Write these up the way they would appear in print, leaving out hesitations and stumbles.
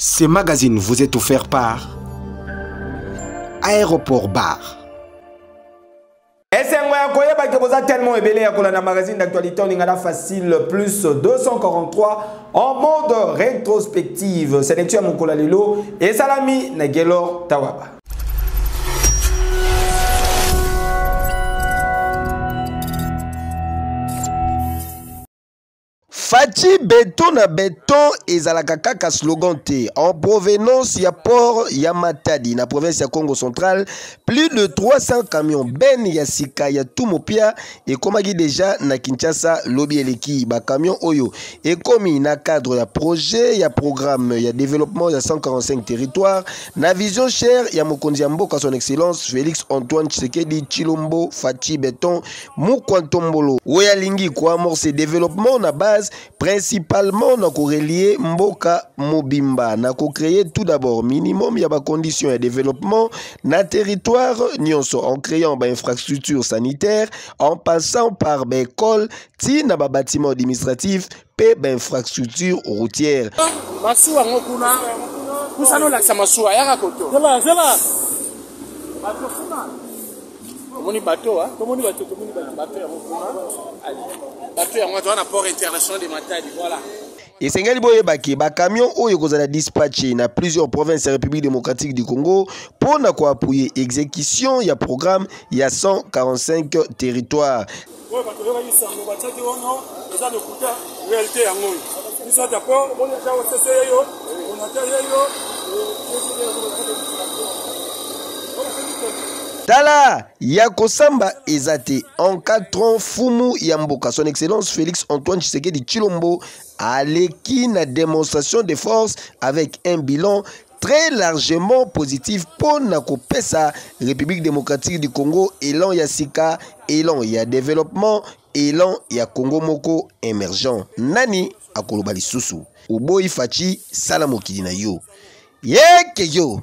Ce magazine vous est offert par Aéroport Bar. Tellement ébélé à la magazine d'actualité en lingala facile plus 243 en mode rétrospective. Sélection à Mokola Lilo et Salami Nagelor Tawaba. Fati béton na béton ezalaka kaka slogan te. En provenance ya port ya Matadi na province ya Congo central, plus de 300 camions ben ya sika ya Tumopia et komaki déjà na Kinshasa lobi eleki ba camion oyo et komi na cadre ya projet ya programme ya développement ya 145 territoires na vision chère ya mokonzi ya mboka son excellence Félix Antoine Tshisekedi Tshilombo Fati béton Mukwantombolo oya lingi ko amorcer développement na base principalement na ko relier mboka mobimba na ko créer tout d'abord minimum ya ba conditions de développement na territoire nyonso en créant ba infrastructure sanitaire en passant par ba école ti na ba bâtiment administratif pe ba infrastructure routière masuwa ngokuna kusano la samasuwa ya koto zela Tomoni bateau, hein? Tomoni bateau ya ngokuna bateau ya ngokuna na port international de Matadi, voilà. Et Sengali Boyebaki, ba camion oyo kozala dispatché na plusieurs provinces de la République démocratique du Congo pour na ko appuyer exécution ya programme ya 145 territoires. Tala Yakosamba Ezate encadrant Fumu Yamboka, son excellence Félix Antoine Tshisekedi Tshilombo aleki na démonstration de force avec un bilan très largement positif pour na kopesa République démocratique du Congo élan ya sika, élan ya développement, élan ya Congo moko émergent. Nani akoloba lisusu Oboyi Fachi Salamokidi na yo yeke yo.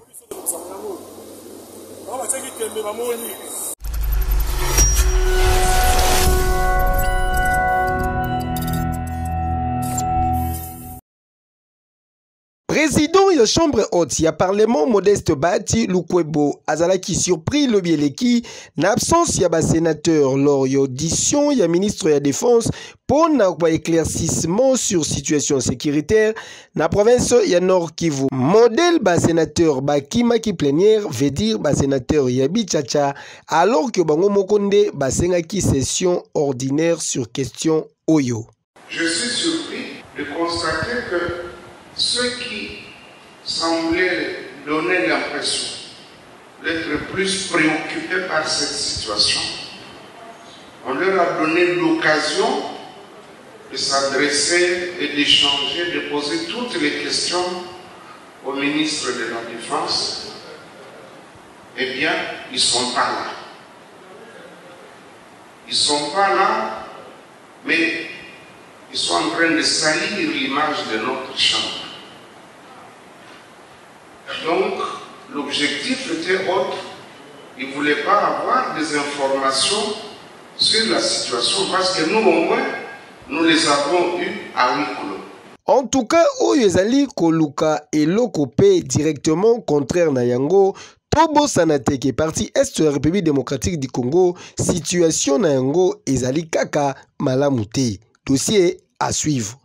Président de la chambre haute, il y a parlement Modeste Bati Lukwebo Azalaki surpris le bieleki n'absence il y a sénateur lors de l'audition il y a ministre de la défense pour un éclaircissement sur situation sécuritaire na province il y a Nord Kivu. Modèle bas sénateur Bakima qui plénière veut dire bas sénateur Yabi Tchacha alors que Bango Mokonde basengaki session ordinaire sur question Oyo. Je suis surpris de constater que ceux qui semblaient donner l'impression d'être plus préoccupés par cette situation, on leur a donné l'occasion de s'adresser et d'échanger, de poser toutes les questions au ministre de la Défense. Eh bien, ils ne sont pas là. Ils ne sont pas là, mais ils sont en train de salir l'image de notre chambre. Donc, l'objectif était autre. Ils ne voulaient pas avoir des informations sur la situation parce que nous, au moins, nous les avons eues à huis clos. En tout cas, Oyezali Koluka et Lokope directement contraire na yango. Tobo Sanateke, parti est de la République démocratique du Congo, situation na yango ezali kaka malamute. Dossier à suivre.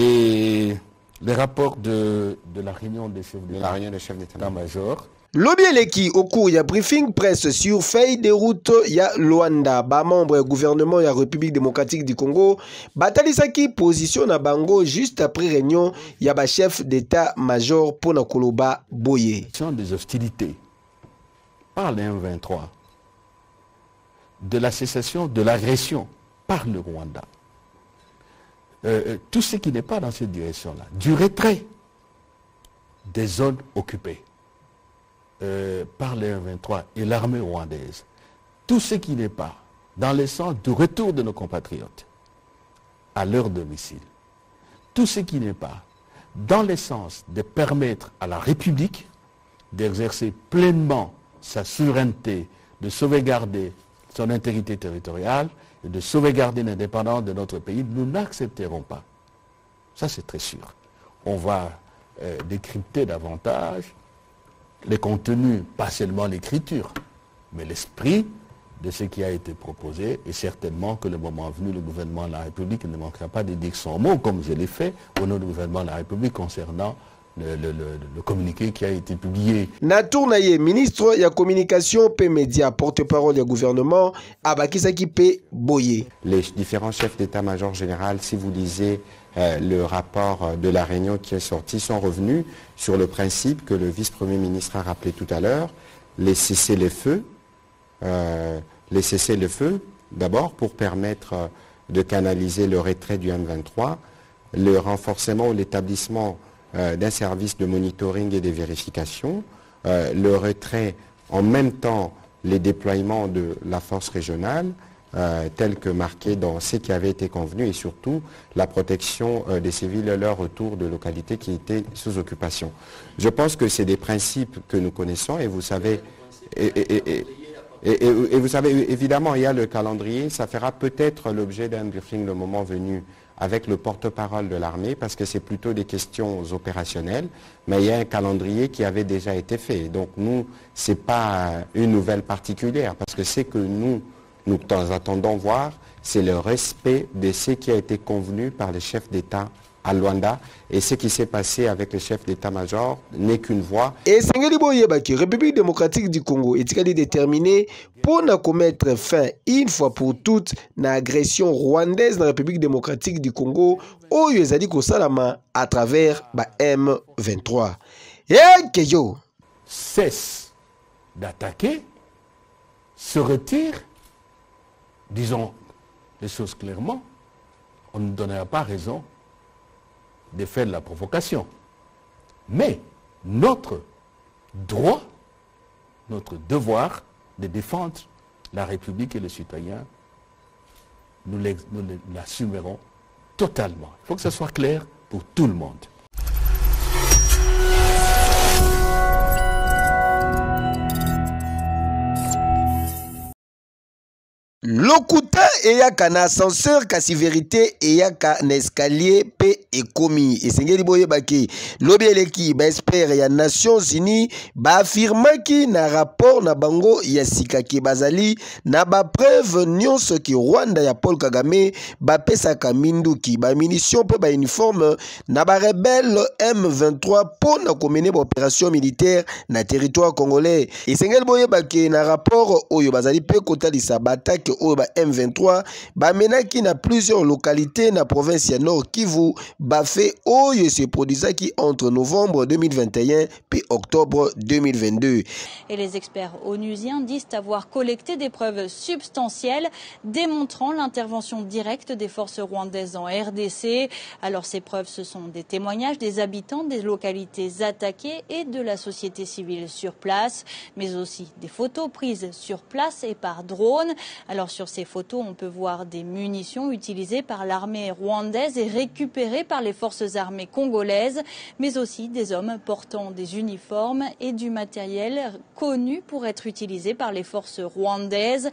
Et les rapports de la réunion des chefs d'état-major. Lobieleki au cours ya briefing presse sur feuille de route ya Luanda, ba membre du gouvernement ya République démocratique du Congo, batalisaki position na bango juste après réunion ya ba chef d'état-major pour na koloba boye. Des hostilités par les M23, de la cessation de l'agression par le Rwanda. Tout ce qui n'est pas dans cette direction-là, du retrait des zones occupées par les M23 et l'armée rwandaise, tout ce qui n'est pas dans le sens du retour de nos compatriotes à leur domicile, tout ce qui n'est pas dans le sens de permettre à la République d'exercer pleinement sa souveraineté de sauvegarder son intégrité territoriale et de sauvegarder l'indépendance de notre pays, nous n'accepterons pas. Ça, c'est très sûr. On va décrypter davantage les contenus, pas seulement l'écriture, mais l'esprit de ce qui a été proposé, et certainement que le moment venu, le gouvernement de la République ne manquera pas de dire son mot, comme je l'ai fait au nom du gouvernement de la République concernant le communiqué qui a été publié. Natournaye, ministre de la communication et médias, porte-parole du gouvernement, Abakisaki P. Boye. Les différents chefs d'état-major général, si vous lisez le rapport de la réunion qui est sorti, sont revenus sur le principe que le vice-premier ministre a rappelé tout à l'heure, les cessez-le-feu, d'abord pour permettre de canaliser le retrait du M23, le renforcement ou l'établissement d'un service de monitoring et de vérification, le retrait en même temps les déploiements de la force régionale tel que marqué dans ce qui avait été convenu et surtout la protection des civils à leur retour de localités qui étaient sous occupation. Je pense que c'est des principes que nous connaissons et vous savez, et vous savez, évidemment, il y a le calendrier, ça fera peut-être l'objet d'un briefing le moment venu avec le porte-parole de l'armée, parce que c'est plutôt des questions opérationnelles, mais il y a un calendrier qui avait déjà été fait. Donc nous, ce n'est pas une nouvelle particulière, parce que ce que nous attendons voir, c'est le respect de ce qui a été convenu par les chefs d'État à Luanda, et ce qui s'est passé avec le chef d'état-major n'est qu'une voie. Et Sengeli Boyebaki, République démocratique du Congo, est déterminée pour commettre fin une fois pour toutes l'agression rwandaise dans la République démocratique du Congo, où ils ont dit Salama à travers M23. Et Keyo cesse d'attaquer, se retire, disons les choses clairement, on ne donnera pas raison de faire de la provocation. Mais notre droit, notre devoir de défendre la République et les citoyens, nous l'assumerons totalement. Il faut que ce soit clair pour tout le monde. Lokuta eyaka na ascenseur kasi vérité eyaka na escalier pe ekomi esengeli boyebaki lobi eleki ba expert ya Nations Unies ba affirmaki na rapport na bango ya sikaki bazali na ba preuve nyonso ki Rwanda ya Paul Kagame ba pesaka minduki ba munitions pe ba uniforme na ba rebelle M23 pour na komene ba opération militaire na territoire congolais esengeli boyebaki na rapport oyo bazali pe kotalisa bataki oyo ba M23 bamenaki na plusieurs localités na province ya Nord Kivu bafé oyo se produisaki entre novembre 2021 puis octobre 2022. Et les experts onusiens disent avoir collecté des preuves substantielles démontrant l'intervention directe des forces rwandaises en RDC. Alors ces preuves, ce sont des témoignages des habitants des localités attaquées et de la société civile sur place, mais aussi des photos prises sur place et par drone. Alors sur ces photos, on peut voir des munitions utilisées par l'armée rwandaise et récupérées par les forces armées congolaises, mais aussi des hommes portant des uniformes et du matériel connu pour être utilisé par les forces rwandaises.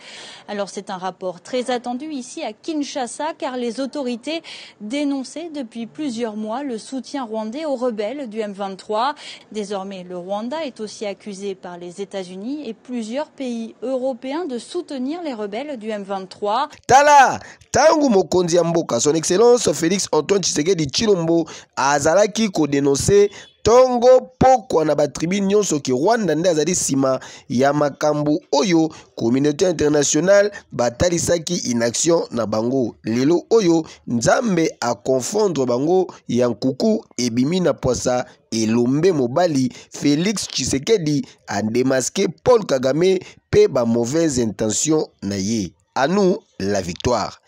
Alors c'est un rapport très attendu ici à Kinshasa, car les autorités dénonçaient depuis plusieurs mois le soutien rwandais aux rebelles du M23. Désormais, le Rwanda est aussi accusé par les États-Unis et plusieurs pays européens de soutenir les rebelles du M23. Tala, tangu mokonzi ya mboka, son excellence Félix Antoine Tshisekedi Tshilombo azalaki ko dénoncer tongo pokwa na batribi nyonso ki Rwanda nde azali sima ya makambu oyo communauté internationale batalisaki inaction na bango. Lelo oyo nzambe a confondre bango ya nkuku ebimi na poisa elombe mobali Félix Tshisekedi a démasqué Paul Kagame pe ba mauvaise intention na ye. À nous la victoire.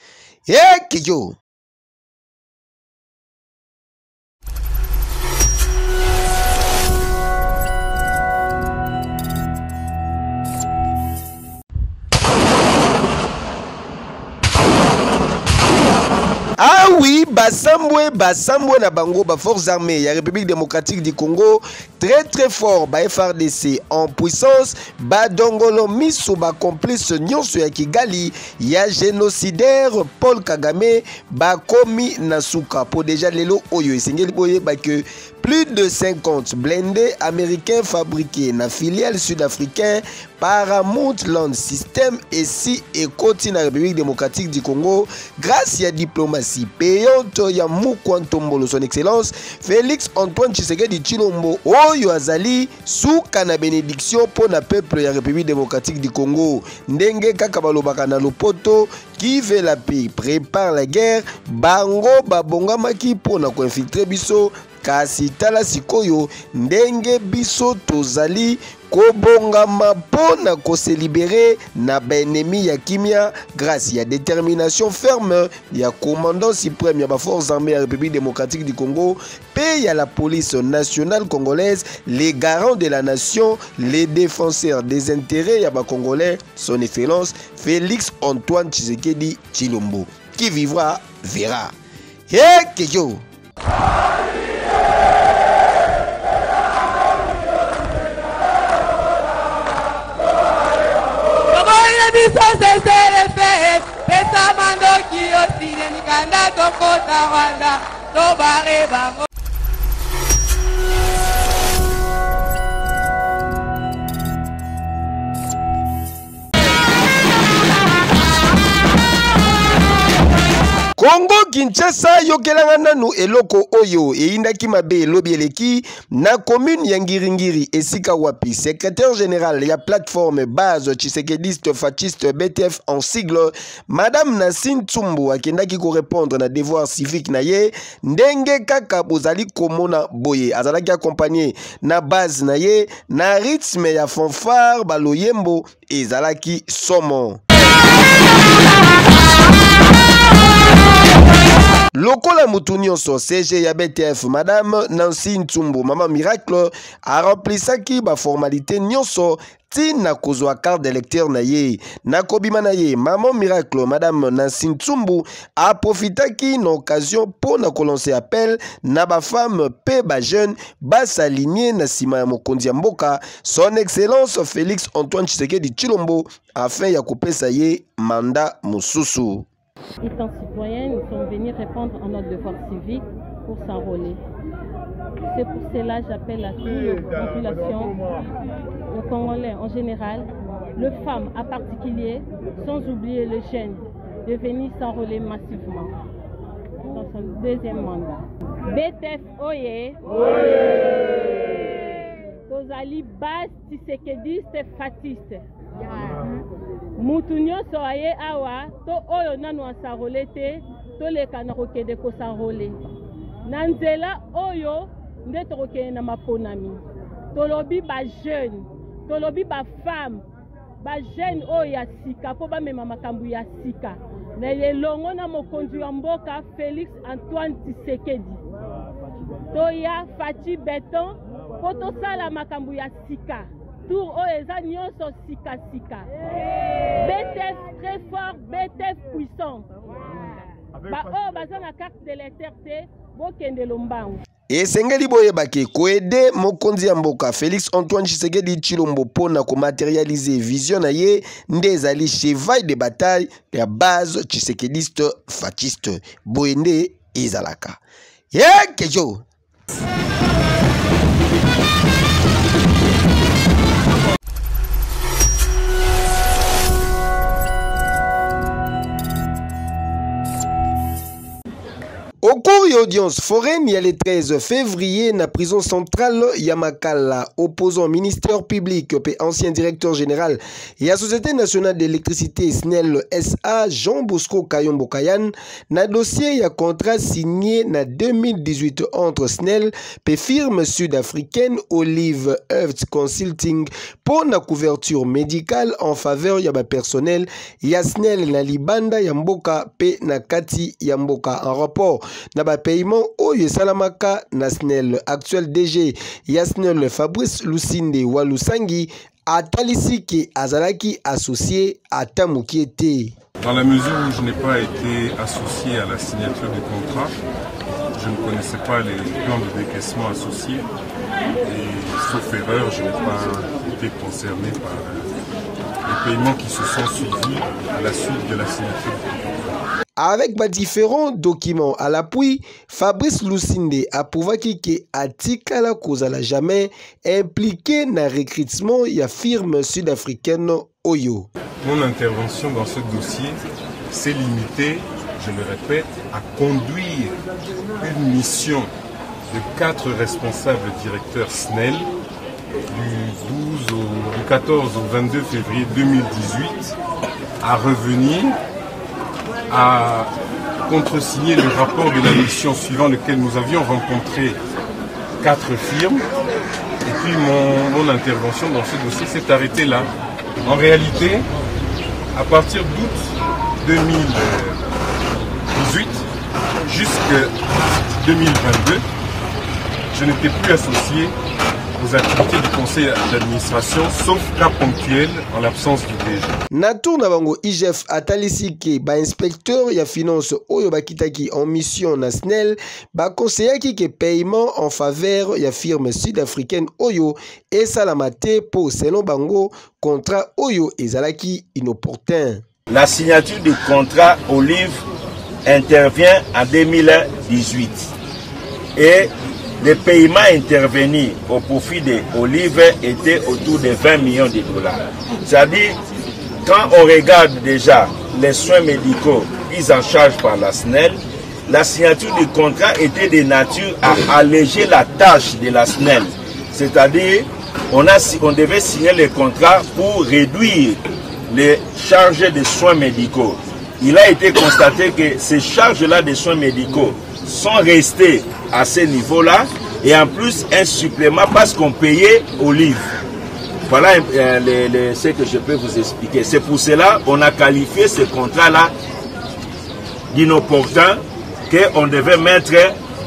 Kiyo. Ah oui, Basambwe na bango, forces armées, la République démocratique du Congo, très fort, FRDC en puissance, Dongolo Misu, complice nyonso ya Kigali, ya génocidaire Paul Kagame, Komi Nasuka, pour déjà lelo oyo, esengeli boye que plus de 50 blindés américains fabriqués na filiale sud-africain Paramount Land System ici et côté na République démocratique du Congo grâce à diplomatie payante ya Mukwantombolo son excellence Félix Antoine Tshisekedi Tshilombo oyo azali suka na bénédiction pour na peuple ya République démocratique du Congo ndenge kaka balobaka na lopoto qui veut la paix prépare la guerre bango babongamaki pour na infiltrer biso kasi tala sikoyo ndenge biso tozali kobongama pona ko se libérer na ennemi ya kimia grâce à détermination ferme ya commandant suprême ya forces armées de la République démocratique du Congo paye à la police nationale congolaise les garants de la nation les défenseurs des intérêts ya congolais son excellence Félix Antoine Tshisekedi Tshilombo qui vivra verra kejo Congo Kinshasa yokelanga nanu eloko oyo eindaki mabe elobi eleki na commune ya Ngiringiri esika wapi secrétaire général ya plateforme base tshisekediste fasciste BTF en sigle Madame Nassine Tsumbu akendaki ko répondre na devoir civique na ye ndenge kaka bozali komona boye azalaki accompagné na base na ye na rythme ya fanfare baloyembo ezalaki somo Lokola mutu nyonso CG ya BTF Madame Nassine Tsumbu Mama Miracle a remplissaki ba formalité nyonso tina kozwa carte d'électeur na ye na kobima na ye Maman Miracle Madame Nassine Tsumbu a profitaki na occasion pour na lancer appel na ba femme pe ba jeune ba s'aligner na sima ya mokonzi ya mboka son excellence Félix Antoine Tshisekedi Tshilombo afin ya kopesa ye mandat mususu. Étant citoyens, nous sommes venus répondre à notre devoir civique pour s'enrôler. C'est pour cela que j'appelle à toute la population, les Congolais en général, les femmes en particulier, sans oublier les jeunes, de venir s'enrôler massivement dans son deuxième mandat. BTF Oye! Tozali base tshisekediste fatiste. Mutu nyonso aye awa to oyo nanu asarole te to leka na kokende kosarole na nzela oyo nde tokokende na maponami tolobi ba jeune tolobi ba femme ba jeune oyo ya sika po bamema makambo ya sika na elongo na mokonzi wa mboka Félix Antoine Tshisekedi toya faci beton po tosala makambo ya sika tour oeza nyonso sika sika BTF très fort BTF puissant ba o baza na carte de l'électeur te bokende lombango esengeli boyebake koede mokonzi ya mboka Félix Antoine Tshisekedi Tshilombo pona ko matérialiser vision na ye nde ezali cheval de bataille ya base tshisekediste fasciste boende ezalaka kejo. Au cours d'audience foraine, il y a le 13 février, na prison centrale Yamakala, opposant au ministère public et ancien directeur général et la Société nationale d'électricité SNEL SA, Jean Bosco Kayombo Kayan, na dossier y a contrat signé na 2018 entre SNEL et firme sud-africaine Olive Earth Consulting pour la couverture médicale en faveur ya personnel ya SNEL na Libanda Yamboka pe na Kati Yamboka en rapport na ba paiement oyo salamaka na SNEL. Actuel DG ya SNEL Fabrice Lusinde Walusangi atalisi ke azalaki associé à Tamukiete. Dans la mesure où je n'ai pas été associé à la signature du contrat, je ne connaissais pas les plans de décaissement associés et sauf erreur, je n'ai pas été concerné par les paiements qui se sont suivis à la suite de la signature du contrat. Avec différents documents à l'appui, Fabrice Lusinde a prouvé que Atikala Kozala jamais impliqué dans le recrutement de la firme sud-africaine Oyo. Mon intervention dans ce dossier s'est limitée, je le répète, à conduire une mission de 4 responsables directeurs SNEL du 14 au 22 février 2018 à revenir à contresigner le rapport de la mission suivant lequel nous avions rencontré 4 firmes. Et puis mon intervention dans ce dossier s'est arrêtée là. En réalité, à partir d'août 2018 jusqu'à 2022, je n'étais plus associé aux activités du conseil d'administration, sauf cas ponctuel en l'absence du DG. Natour Nabango IGF atalisi ke ba inspecteur ya finance oyo bakitaki en mission na SNEL ba conseillaki ke paiement en faveur ya firme sud-africaine Oyo et salamate pour selon bango contrat Oyo ezalaki inopportun. La signature du contrat Olive intervient en 2018 et les paiements intervenus au profit de Olive étaient autour de 20 millions de dollars. C'est-à-dire, quand on regarde déjà les soins médicaux pris en charge par la SNEL, la signature du contrat était de nature à alléger la tâche de la SNEL. C'est-à-dire, on devait signer le contrat pour réduire les charges de soins médicaux. Il a été constaté que ces charges-là de soins médicaux sont restées à ce niveau-là et en plus un supplément parce qu'on payait Olive. Voilà ce que je peux vous expliquer. C'est pour cela qu'on a qualifié ce contrat-là d'inopportun, qu'on devait mettre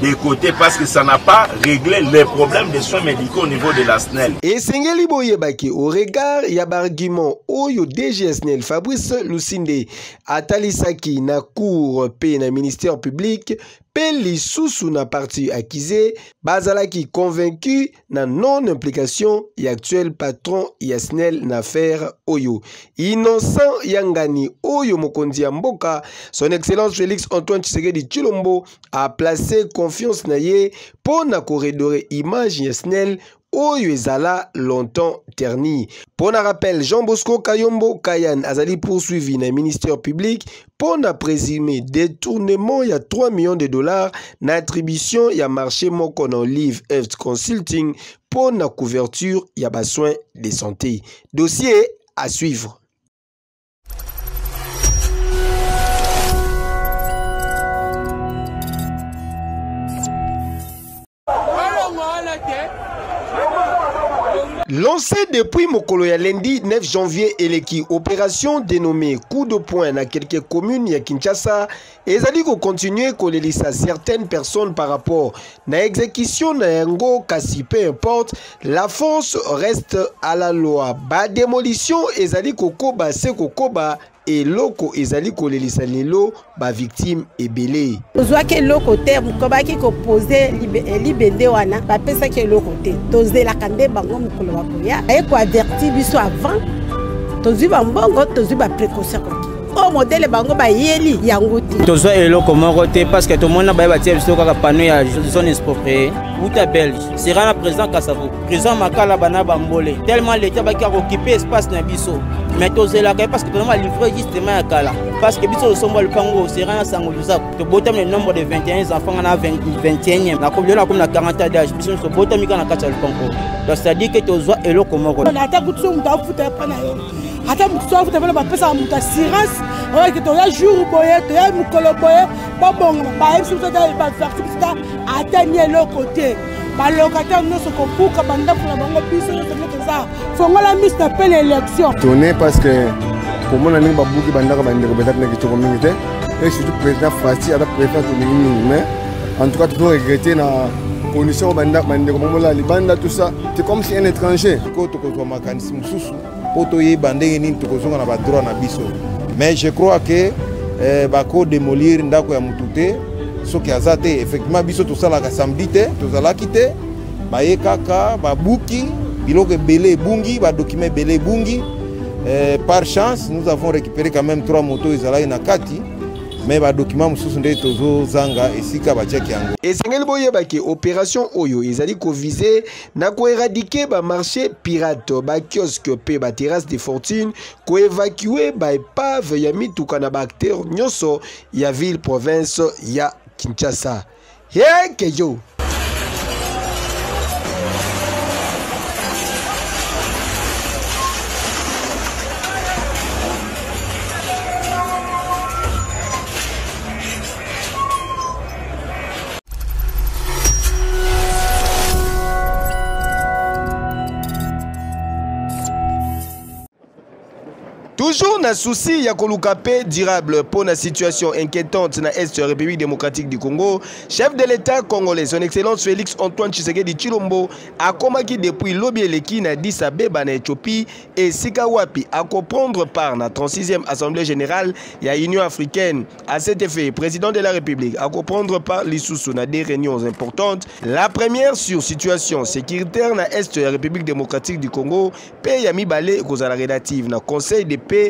de côté parce que ça n'a pas réglé les problèmes des soins médicaux au niveau de la SNEL. Et Sengeli Boyebaki, au regard, il y a un argument Oyo DG SNEL Fabrice Lusinde atalisaki na cour pe na ministère public Peli Soussou na parti accusé, Bazalaki convaincu na non-implication y actuel patron Yasnel na affaire Oyo. Innocent Yangani Oyo Mokondi Mboka, son excellence Félix Antoine Tshisekedi Tshilombo a placé confiance na ye pour na corridor image Yasnel Oyo ezala longtemps terni. Pour na rappel, Jean Bosco Kayombo Kayan azali poursuivi na ministère public pour na présumé détournement ya 3 millions de dollars na attribution ya marché moko na Olive Health Consulting pour na couverture ya besoin de santé. Dossier à suivre. Lancé depuis Mokolo ya lundi 9 janvier eleki opération dénommée coup de poing dans quelques communes ya Kinshasa ezali ko continuer kolelisa certaines personnes par rapport na exécution na yango kasi peu importe la force reste à la loi. Ba démolition ezali kokoba se kokoba et loko ezali kolelisa lelo ba victime ebele. Ozwa ke loko te mukoba ki ko poser libende wana ba pesa ke loko te. Toze la kande bango mukolo wa koya. E ko averti biso avant. Tozi ba mbongo tozi ba précaution ko. O modèle bango ba yeli yango ti. Tozwa eloko moko te parce que tout le monde ba batie biso kaka panneau ya zone expropriée. Outa Belge. Sera na président Kassavo. Président Makala bana bambole. Tellement l'état ba ki occuper espace na biso. Mais toze la parce que tout le monde livré justement à Kala. Parce que biso sombo le pango sera na sango lusa. To botam le nombre de 21 enfants na 21e. Na kombien na comme na 40 d'âge. Biso so botam ka na kata le pango. Donc ça dit que tozwa eloko moko. Na ta kutso muta futa pa na yo. Ata mutso futa pa ba pesa muta assurance. Ouais que to ya jour boye, to ya mukolo boye, ba bon ba ebsu to da ba faire ça atteindre le côté. Ba locataire no so ko puka banda pour bango biso no to ça. Fongola mis appelle élection. Tourné parce que comme on a ni ba buki banda ka banda ko betata na kitoko mingi te. Et surtout président Fati ada préfet to mingi mais En tout cas, tu dois regretter la condition de tout ça. C'est comme si un étranger. Mais je crois que bako démolir ndako ya mutute soki azate effectivement biso to sala ka samedi te to zala kite baye kaka babuki biloko belé bungi ba document belé bungi par chance nous avons récupéré quand même 3 motos ezala na kati mais ba document mususu nde tozo zanga esika ba check yango esengeli boyeba ke opération oyo ezali ko viser na ko éradiquer ba marché pirate ba kiosque pe ba terrasse de fortune ko évacuer ba épave ya mituka na ba acteur nyonso ya ville province ya Kinshasa. Keyo toujours na souci ya koluka paix durable pour la situation inquiétante na Est République démocratique du Congo, chef de l'État congolais, son excellence Félix Antoine Tshisekedi Tshilombo a komaki depuis lobby eleki na Addis Abeba na Éthiopie et Sikawapi à comprendre par la 36e Assemblée générale ya Union africaine. À cet effet, président de la République a comprendre par l'Issoussou na des réunions importantes. La première sur situation sécuritaire na Est République démocratique du Congo, paix ya mibale kozala relative na Conseil de paix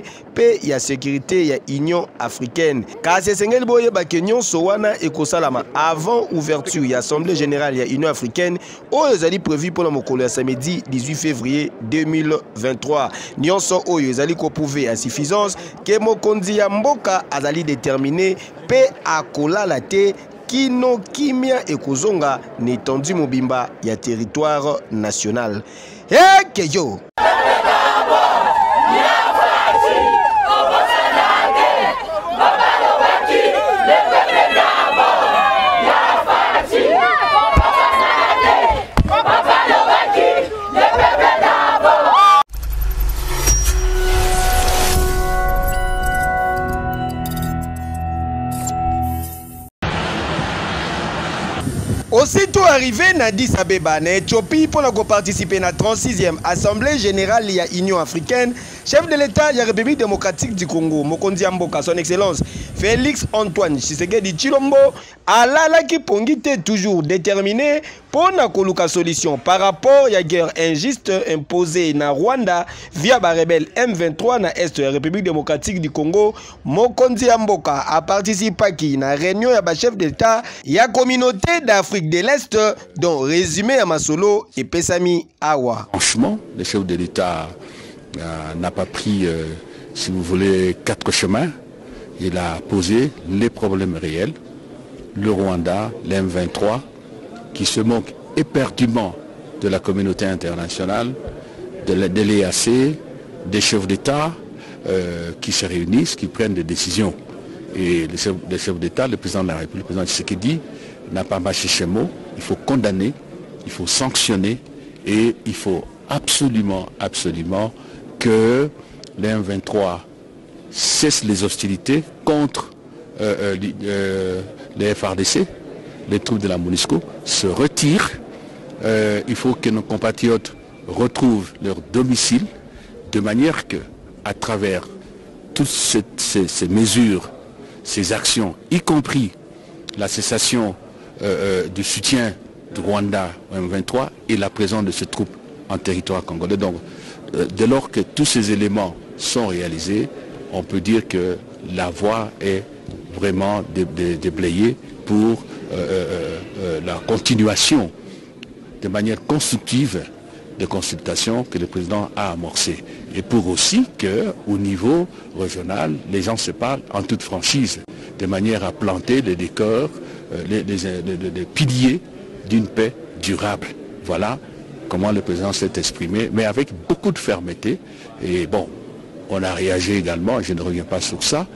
ya sécurité ya Union africaine. Kasi sengeli boye ba kenyon sowana ekosalama avant ouverture ya Assemblée générale ya Union africaine oyo ezali prévu pour le mokolo ya samedi 18 février 2023. Nyonso oyo ezali ko prouver à suffisance que mokonzi ya mboka azali déterminé pe akolala te kino kimia ekozonga n'étendu mobimba ya territoire national. Keyo aussitôt arrivé na Addis Abeba na Éthiopie pour participer à la 36e Assemblée générale de l'Union africaine, chef de l'État de la République démocratique du Congo, Mokonzi Mboka, son excellence Félix Antoine Tshisekedi Tshilombo, alala ki pongite toujours déterminé pour na koluka solution par rapport à la guerre injuste imposée na Rwanda via ba rebelle M23 na Est de la République démocratique du Congo. Mokonzi Mboka a participé à la réunion ya ba chef d'État ya communauté d'Afrique de l'Est, dont résumé à Masolo et Pesami Awa. Franchement, le chef de l'État n'a pas pris, si vous voulez, 4 chemins. Il a posé les problèmes réels, le Rwanda, l'M23, qui se moque éperdument de la communauté internationale, de l'EAC, des chefs d'État qui se réunissent, qui prennent des décisions. Et le chef d'État, le président de la République, le président Tshisekedi, n'a pas mâché ses mots. Il faut condamner, il faut sanctionner et il faut absolument que les M23 cessent les hostilités contre les FARDC, les troupes de la MONUSCO, se retirent. Il faut que nos compatriotes retrouvent leur domicile de manière que, à travers toutes ces mesures, ces actions, y compris la cessation du soutien du Rwanda au M23 et la présence de ces troupes en territoire congolais. Donc, dès lors que tous ces éléments sont réalisés, on peut dire que la voie est vraiment déblayée pour la continuation de manière constructive des consultations que le président a amorcées. Et pour aussi qu'au niveau régional, les gens se parlent en toute franchise, de manière à planter les décors, les piliers d'une paix durable. Voilà comment le président s'est exprimé, mais avec beaucoup de fermeté. Et bon, on a réagi également, je ne reviens pas sur ça.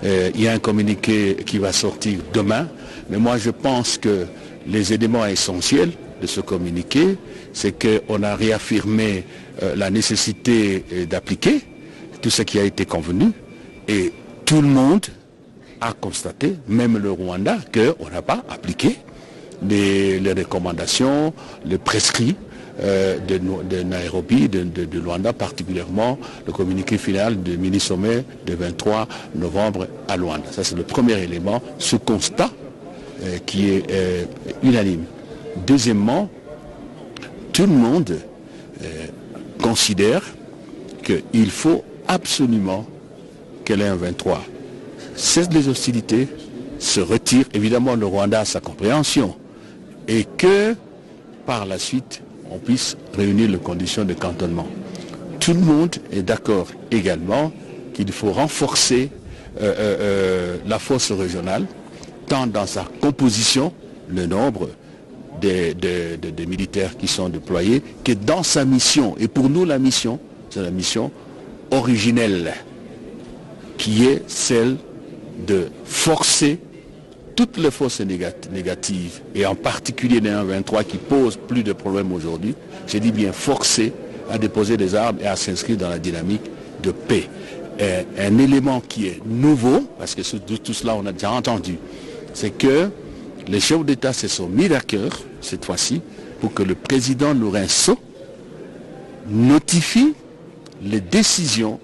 Il y a un communiqué qui va sortir demain, mais moi je pense que les éléments essentiels de ce communiqué, c'est qu'on a réaffirmé la nécessité d'appliquer tout ce qui a été convenu, et tout le monde a constaté, même le Rwanda, qu'on n'a pas appliqué les recommandations, les prescrits de Nairobi, de Luanda, particulièrement le communiqué final du mini-sommet du 23 novembre à Luanda. Ça, c'est le premier élément, ce constat qui est unanime. Deuxièmement, tout le monde considère qu'il faut absolument que l'M23 cesse les hostilités, se retire. Évidemment, le Rwanda a sa compréhension et que par la suite, on puisse réunir les conditions de cantonnement. Tout le monde est d'accord également qu'il faut renforcer la force régionale, tant dans sa composition, le nombre des militaires qui sont déployés, que dans sa mission. Et pour nous, la mission, c'est la mission originelle, qui est celle de forcer toutes les forces négatives, et en particulier les 1-23 qui posent plus de problèmes aujourd'hui, je dis bien forcer à déposer des armes et à s'inscrire dans la dynamique de paix. Un élément qui est nouveau, parce que tout cela on a déjà entendu, c'est que les chefs d'État se sont mis d'accord, cette fois-ci, pour que le président Lourenço notifie les décisions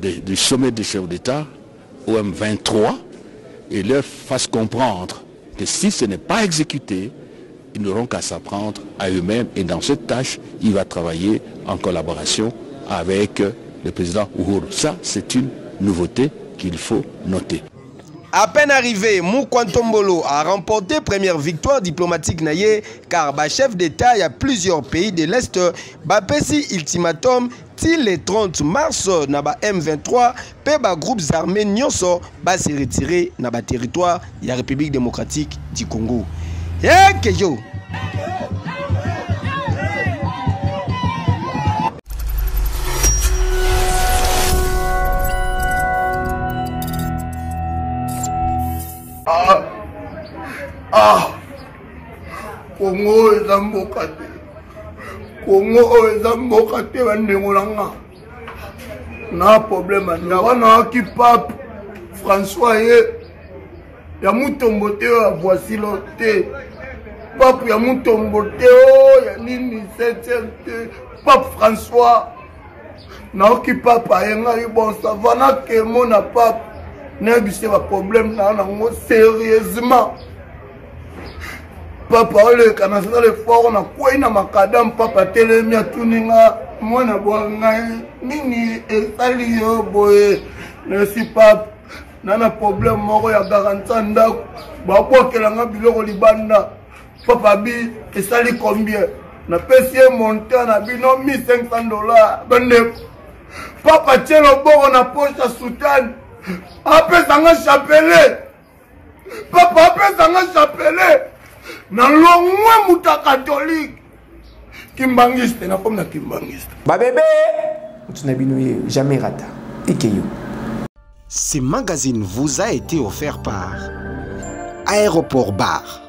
du sommet des chefs d'État au M23 et leur fasse comprendre que si ce n'est pas exécuté, ils n'auront qu'à s'apprendre à eux-mêmes, et dans cette tâche, il va travailler en collaboration avec le président Uhuru. Ça, c'est une nouveauté qu'il faut noter. À peine arrivé, Mukwantombolo a remporté première victoire diplomatique naïe, car chef d'État, il y a plusieurs pays de l'Est, Bapesi ultimatum, til le 30 mars, naba M23, pe groupes armés nyonso, se retirer naba territoire, de la République démocratique du Congo. Kejo. Congo eza mboka te. Congo eza mboka te bandeko nanga. Na problème ndaka na ki pape François ye ya mutombo te ya voici lote. Pape ya mutombo te ya nini 7e te. Pape François na ki pape ayenga bon ça va na ke mona pape na bise ba problème na ngo sérieusement. Papa ole kana ça le fort na quoi na makadam papa telemi atuninga mwana bwanga nini esali yo boye ne si papa nana problème moko ya garantie ndako ba kokelanga biloko libanda papa bi esali combien na pesi montant na bino $1500 bande papa tielo boko na poche ya sultan apesanga chapelet papa apesanga chapelet na longwe muta catholique kimbangiste na comme na kimbangiste ba bébé tunabino jamais rata ikeyo. Ce magazine vous a été offert par Aéroport Bar.